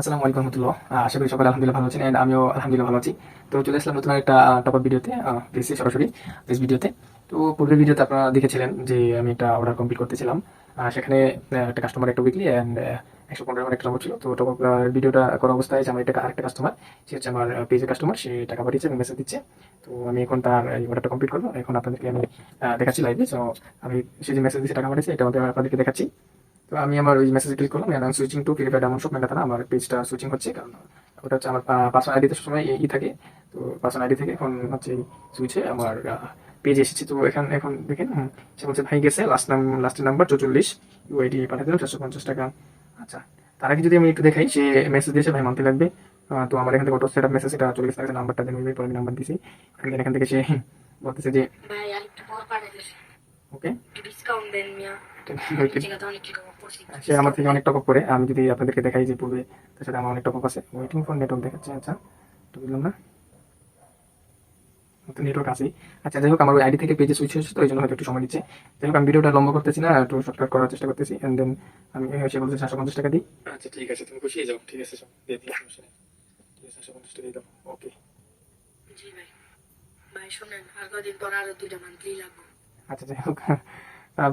আসসালামু আলাইকুম রহমতুল্লাহ। আশা করি সকলে আলহামদুলিল্লাহ ভালো আছেন, এন্ড আমিও আলহামদুলিল্লাহ ভালো আছি। তো চলে আসলাম নতুন একটা টপ আপ ভিডিওতে, পেয়েছি সরাসরি পেজ ভিডিওতে। তো পূর্বের ভিডিওতে আপনারা দেখেছিলেন যে আমি একটা অর্ডার কমপ্লিট করতেছিলাম। সেখানে একটা কাস্টমার একটা উইকলি অ্যান্ড 115 একটা নম্বর ছিল। তো টপ আপ ভিডিওটা করা অবস্থায় যে আমার একটা আরেকটা কাস্টমার, সে হচ্ছে আমার পেজের কাস্টমার, সে টাকা পাঠিয়েছে এবং মেসেজ দিচ্ছে। তো আমি এখন তার এই অর্ডারটা কমপ্লিট করবো। এখন আপনাদেরকে আমি দেখাচ্ছি লাইভে। তো আমি সে যে মেসেজ দিচ্ছে টাকা পাঠিয়েছে, এটা আপনাদেরকে দেখাচ্ছি। তো আমি আমার ওই মেসেজ ক্লিক করলাম, and switching to free fire diamond shop মেগাথানা। আমার পেজটা সুইচিং হচ্ছে, কারণ ওটা হচ্ছে আমার পার্সোনাল আইডিতে সবসময় ই থাকে। তো পার্সোনাল আইডি থেকে এখন হচ্ছে সুইচে আমার পেজে এসেছি। তো এখন দেখেন, সে বলছে ভাই গেছে লাস্টের নাম্বার 44, ইউআইডি পাঠিয়ে দিলাম 450 টাকা। আচ্ছা, তার আগে যদি আমি একটু দেখাই, সে মেসেজ দিয়েছে ভাই মানতে লাগবে। তো আমার এখান থেকে অটো সেট আপ মেসেজ, এটা চলে গেছে, নাম্বারটা দেন, পরে আমি নাম্বার দিয়েছি। এখান থেকে সে বলতেছে যে ভাই আরেকটু বড় পাঠিয়ে দিয়েছে, ওকে, একটু ডিসকাউন্ট দেন মিয়া। জায়গাতে অনেক টাকা পড়ছে, একটু সে আমার ডিসকাউন্ট থেকে দেন। অনেক টপ আপ করে। আমি যদি আপনাদেরকে দেখাই যে পূর্বে তার সাথে আমার অনেক টপ আপ আছে। ওয়েটিং ফর নেটওয়ার্ক দেখাচ্ছে। আচ্ছা, তো বুঝলাম না, তো নেটওয়ার্ক আছে। আচ্ছা, যাই হোক, আমার ওই আইডি থেকে পেজে সুইচ হয়েছে, তো এই জন্য হয়তো একটু সময় নিচ্ছে। যাই হোক, আমি ভিডিওটা লম্বা করতেছি না, একটু শর্টকাট করার চেষ্টা করতেছি। এন্ড দেন আমি সে বলতে 750 টাকা দিই। আচ্ছা ঠিক আছে, তুমি খুশি হয়ে যাও। ঠিক আছে, সব দিয়ে দিই, সমস্যা নেই। ঠিক আছে, 750 টাকা দিয়ে দাও। ওকে। জি ভাই। ভাই শুনেন, আর কদিন পর আরো 2টা মান্থলি লাগবে। আচ্ছা, যাই হোক,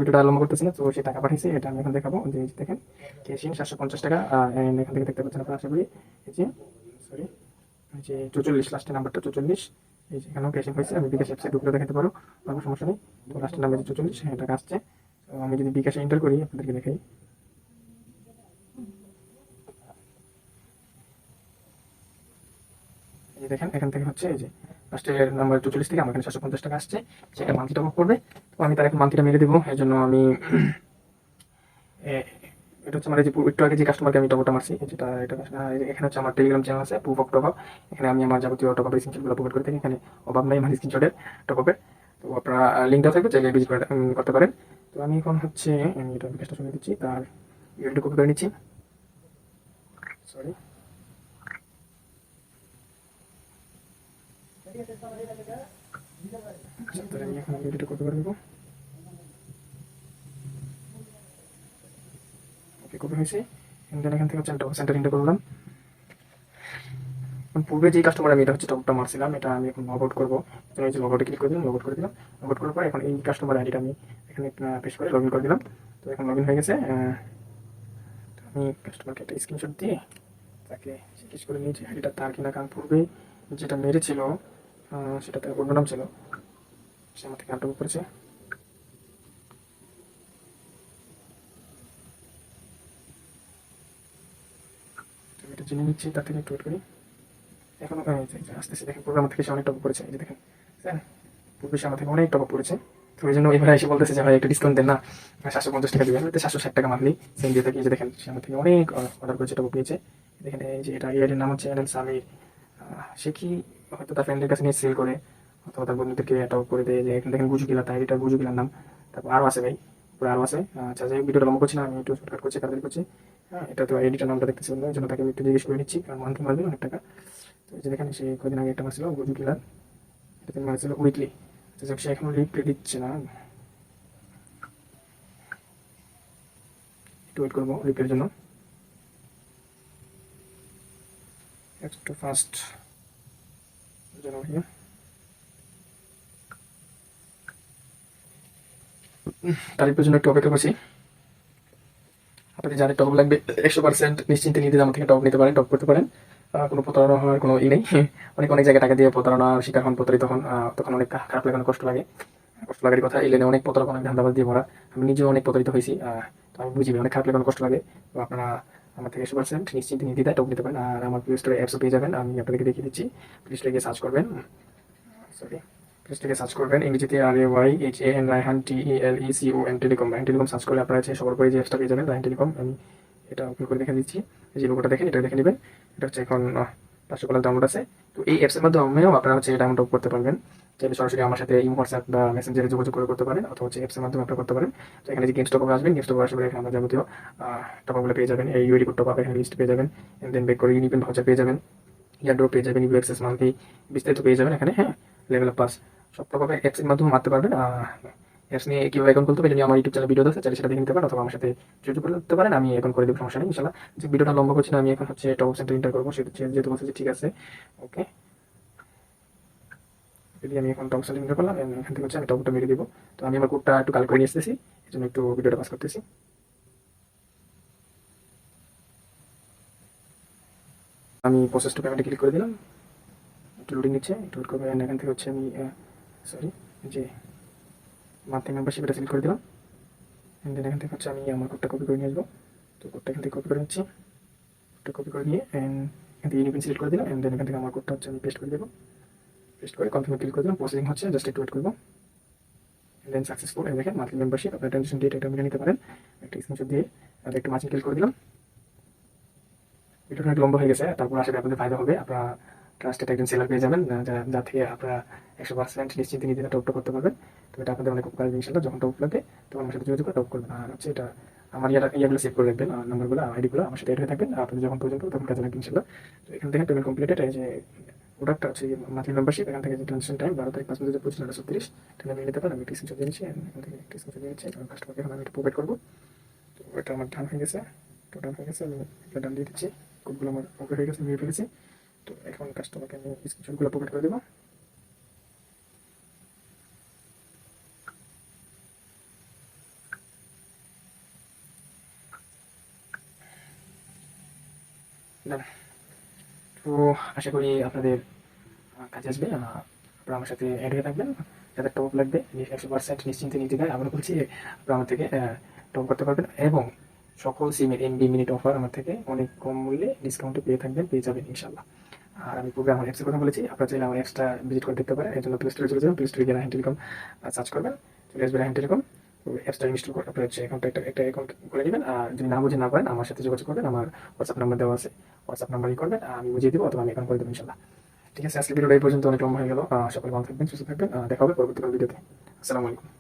ভিডিওটা লম্বা করতেছি না। তো সে টাকা পাঠিয়েছে, এটা আমি এখন দেখাবো। যে এই যে দেখেন, ক্যাশ ইন 750 টাকা। and এখান থেকে দেখতে পাচ্ছেন আপনারা, আশা করি। এই যে, সরি, এই যে 44 লাস্টের নাম্বারটা 44, এই যে এখানেও ক্যাশ ইন হয়েছে। আমি বিকাশ অ্যাপসে ঢুকলে দেখাতে পারো, কোনো সমস্যা নেই। তো লাস্টের নাম্বার 44, হ্যাঁ, টাকা আসছে। তো আমি যদি বিকাশে এন্টার করি, আপনাদেরকে দেখাই। এই যে দেখেন, এখান থেকে হচ্ছে এই যে লাস্টের নাম্বার 44 থেকে আমার এখানে 750 টাকা আসছে। সেটা মান্থলি টপ আপ করবে। তো আমি তার এখন মান্থলিটা মেরে দেবো। এই জন্য আমি এটা হচ্ছে আমার, এই যে একটু আগে যে কাস্টমারকে আমি টপটা মারছি, যেটা এটা এখানে হচ্ছে আমার টেলিগ্রাম চ্যানেল আছে, প্রুফ অফ টপ আপ। এখানে আমি আমার যাবতীয় টপ আপের স্ক্রিনশটগুলো আপলোড করে থাকি। এখানে অভাব নাই আমার স্ক্রিনশটের টপ আপের। তো আপনারা লিঙ্কটা থাকবে, চাইলে ভিজিট করতে পারেন। তো আমি এখন হচ্ছে আমি এটা বিকাশটা শুনে দিচ্ছি, তার ইউআইডি কপি করে নিচ্ছি। সরি, তাহলে আমি এখন ইউআইডিটা কপি করে দেবো। ওকে, কপি হয়েছে। দেন এখান থেকে হচ্ছে আমি টপ সেন্টার এন্টার করলাম। পূর্বে যে কাস্টমার আমি এটা হচ্ছে টপটা মারছিলাম, এটা আমি এখন লগ আউট করবো। তো এই যে লগ আউটে ক্লিক করে দিলাম, লগ আউট করে দিলাম। লগ আউট করার পর এখন এই কাস্টমার আইডিটা আমি এখানে পেস্ট করে লগ ইন করে দিলাম। তো এখন লগ ইন হয়ে গেছে। তো আমি কাস্টমারকে একটা স্ক্রিনশট দিয়ে তাকে জিজ্ঞেস করে নিই যে আইডিটা তার কিনা, কারণ পূর্বে যেটা মেরেছিল সেটা তার অন্য নাম ছিল, সে আমার থেকে আটক করেছে। তো আমি এটা জেনে নিচ্ছি, তার থেকে একটু ওয়েট করি। এখন আসতেছে, দেখেন পূর্বে আমার থেকে সে অনেক টপ করেছে। এই যে দেখেন, স্যার, পূর্বে সে আমার থেকে অনেক টপ করেছে। তো ওই জন্য এবারে এসে বলতেছে যে ভাই একটা ডিসকাউন্ট দেন না, 750 টাকা দিবেন। 760 টাকা মান্থলি সেম দিয়ে থাকি। এই যে দেখেন, সে আমার থেকে অনেক অর্ডার করেছে, টপ নিয়েছে। দেখেন এই যে এটা এআইডির নাম হচ্ছে এনএল সামির। সে কি হয়তো তার ফ্রেন্ডের কাছে নিয়ে সেল করে, অথবা তার বন্ধুদেরকে টপ করে দেয়। যে এখানে দেখেন গুজু কিলা, তাই এটা গুজু কিলার নাম। তারপর আরও আছে ভাই, পুরো আরও আছে। আচ্ছা, যাই হোক, ভিডিওটা লম্বা করছি না, আমি একটু শর্টকাট করছি, তাড়াতাড়ি করছি। হ্যাঁ, এটা তো এডিটার নামটা দেখতেছি অন্য, এই জন্য তাকে আমি একটু জিজ্ঞেস করে নিচ্ছি, কারণ মান্থলি মারবে অনেক টাকা। তো এই যে দেখেন, সে কদিন আগে একটা মারছিল গুজু কিলার, এটা মারছিল উইকলি। তো যাক, সে এখনো রিপ্লাই দিচ্ছে না, একটু ওয়েট করবো রিপ্লাইয়ের জন্য, একটু ফাস্ট যেন ভাইয়া। তারিখের জন্য একটু অপেক্ষা করছি। আপনাদের যাদের টপ লাগবে 100% নিশ্চিন্তে নিতে আমার থেকে টপ নিতে পারেন, টপ করতে পারেন। কোনো প্রতারণা হওয়ার কোনো ই নেই। অনেক অনেক জায়গায় টাকা দিয়ে প্রতারণার শিকার হন, প্রতারিত হন। তখন অনেক খারাপ লাগে, অনেক কষ্ট লাগে। কষ্ট লাগারই কথা, এই লেনে অনেক প্রতারক, অনেক ধান্দাবাজ দিয়ে ভরা। আমি নিজেও অনেক প্রতারিত হয়েছি। তো আমি বুঝি অনেক খারাপ লাগে, অনেক কষ্ট লাগে। তো আপনারা আমার থেকে 100% নিশ্চিন্তে নির্দ্বিধায় টপ নিতে পারেন। আর আমার প্লে স্টোরে অ্যাপসও পেয়ে যাবেন, আমি আপনাদেরকে দেখিয়ে দিচ্ছি। প্লে স্টোরে গিয়ে সার্চ করবেন, সরি, প্লে স্টোরে সার্চ করবেন ইংরেজিতে RAYHAN Raihan TELECOM, telecom, Raihan telecom search করলে আপনারা সবার উপরে যে অ্যাপসটা পেয়ে যাবেন, রায়হান টেলিকম। আমি এটা ওপেন করে দেখে দিচ্ছি। এই যে লোগোটা দেখেন, এটা দেখে নেবেন। এটা হচ্ছে এখন 500 ডাউনলোড আছে। তো এই অ্যাপসের মাধ্যমেও আপনারা হচ্ছে ডাউনলোড করতে পারবেন। চাইলে সরাসরি আমার সাথে ইমো, হোয়াটসঅ্যাপ বা মেসেঞ্জারে যোগাযোগ করে করতে পারেন, অথবা হচ্ছে অ্যাপসের মাধ্যমে আপনারা করতে পারেন। তো এখানে যে গেমস টপ আসবেন, গেমস টপ আসলে এখানে আমরা যাবতীয় টপগুলো পেয়ে যাবেন। এই ইউডি কোড টপ এখানে লিস্ট পেয়ে যাবেন। দেন ব্যাক করে ইউনিপেন ভাউচার পেয়ে যাবেন, ইয়ারড্রপ পেয়ে যাবেন, ইউ অ্যাক্সেস মান্থলি বিস্তারিত পেয়ে যাবেন এখানে। হ্যাঁ, লেভেল আপ পাস সব টপ আপে অ্যাপসের মাধ্যমে মারতে পারবেন। অ্যাপস নিয়ে কীভাবে অ্যাকাউন্ট খুলতে হবে এটা নিয়ে আমার ইউটিউব চ্যানেল ভিডিও আছে, চাইলে সেটা দেখে নিতে পারেন, অথবা আমার সাথে যোগাযোগ করতে পারেন, আমি এখন করে দেবো, সমস্যা নেই ইনশাল্লাহ। যে ভিডিওটা লম্বা করছি না, আমি এখন হচ্ছে টপ সেন্টার এন্টার করবো, সেটা যেহেতু বলছে যে ঠিক আছে ওকে। যদি আমি এখন টপ সেন্টার এন্টার করলাম, এখান থেকে হচ্ছে আমি টপটা মেরে দিব। তো আমি আমার কোডটা একটু কালেক্ট করে নিয়ে এসেছি, এই জন্য একটু ভিডিওটা পাস করতেছি। আমি প্রসেস টু পেমেন্টে ক্লিক করে দিলাম, একটু লোডিং নিচ্ছে, একটু ওয়েট করবে। এখান থেকে হচ্ছে আমি সরি যে মান্থলি মেম্বারশিপ এটা সিলেক্ট করে দিলাম। দেন এখান থেকে হচ্ছে আমি আমার কোডটা কপি করে নিয়ে আসবো। তো কোডটা এখান থেকে কপি করে নিচ্ছি, কোডটা কপি করে নিয়ে এখান থেকে ইউনিপিন সিলেক্ট করে দিলাম। দেন এখান থেকে আমার কোডটা হচ্ছে আমি পেস্ট করে দেবো, পেস্ট করে কনফার্মে ক্লিক করে দিলাম। প্রসেসিং হচ্ছে, জাস্ট একটু ওয়েট করবো। দেন সাকসেসফুল, এই দেখেন মান্থলি মেম্বারশিপ। আপনার ট্রানজেকশন ডেট এটা মিলে নিতে পারেন, একটা স্ক্রিনশট দিয়ে আর একটু মার্জিন ক্লিক করে দিলাম। ভিডিওটা অনেক লম্বা হয়ে গেছে, তারপর আসলে আপনাদের ফায়দা হবে, আপনারা ট্রাস্টেড একজন সেলার পেয়ে যাবেন, যা থেকে আপনারা 100% নিশ্চিন্তে নিজেরা টপটা করতে পারবেন। তো এটা আপনাদের অনেক উপকার হবে ইনশাল্লাহ। যখন টপ লাগবে তখন আমার সাথে যোগাযোগ করে টপ করবেন। আর হচ্ছে এটা আমার ইয়াগুলো সেভ করে রাখবেন, নাম্বারগুলো আইডিগুলো আমার সাথে এড হয়ে থাকবেন, আপনাদের যখন প্রয়োজন পড়বে তখন কাজে লাগবে ইনশাল্লাহ। তো এখান থেকে পেমেন্ট কমপ্লিটেড। এই যে প্রোডাক্টটা হচ্ছে মান্থলি মেম্বারশিপ, এখান থেকে যে ট্রানজেকশন টাইম 12 তারিখ 5/2025 এটা আমি নিতে পারেন। আমি একটি স্ক্রিনশট দিয়ে নিচ্ছি, এখান থেকে একটি স্ক্রিনশট দিয়ে নিচ্ছি, কারণ কাস্টমারকে এখন আমি এটা প্রোভাইড করবো। তো এটা আমার ডান হয়ে গেছে, টোটাল হয়ে গেছে, আমি এটা ডান দিয়ে দিচ্ছি। কোডগুলো আমার ওকে হয়ে গেছে, নিয়ে ফেলেছি। তো এখন কাস্টমারকে আমি স্ক্রিনশটগুলো প্রোভাইড করে দেবো। Done. তো আশা করি আপনাদের কাজে আসবে, আপনারা আমার সাথে অ্যাড হয়ে থাকবেন। যাদের টপ লাগবে 100% নিশ্চিন্তে নির্দ্বিধায় আবার বলছি, আপনারা আমার থেকে টপ করতে পারবেন, এবং সকল সিমের এমবি মিনিট অফার আমার থেকে অনেক কম মূল্যে ডিসকাউন্টে পেয়ে যাবেন ইনশাল্লাহ। আর আমি পূর্বে আমার অ্যাপসের কথা বলেছি, আপনারা চাইলে আমার অ্যাপসটা ভিজিট করে দেখতে পারেন। এর জন্য প্লে স্টোরে চলে যাবেন, প্লে স্টোরে গিয়ে রায়হান টেলিকম সার্চ করবেন, চলে আসবে রায়হান টেলিকম। তো অ্যাপসটা ইনস্টল করে আপনার হচ্ছে একটা অ্যাকাউন্ট করে নেবেন। আর যদি না বুঝে না পারেন, আমার সাথে যোগাযোগ করবেন, আমার হোয়াটসঅ্যাপ নাম্বার দেওয়া আছে, হোয়াটসঅ্যাপ নাম্বারই করবেন, আমি বুঝিয়ে দেবো, অথবা আমি অ্যাকাউন্ট করে দেবো ইনশাল্লাহ। ঠিক আছে, আজকে ভিডিওটা এই পর্যন্ত, অনেক লম্বা হয়ে গেল। সকলে ভালো থাকবেন, সুস্থ থাকবেন, দেখা হবে পরবর্তী কোনো ভিডিওতে। আসসালামু আলাইকুম।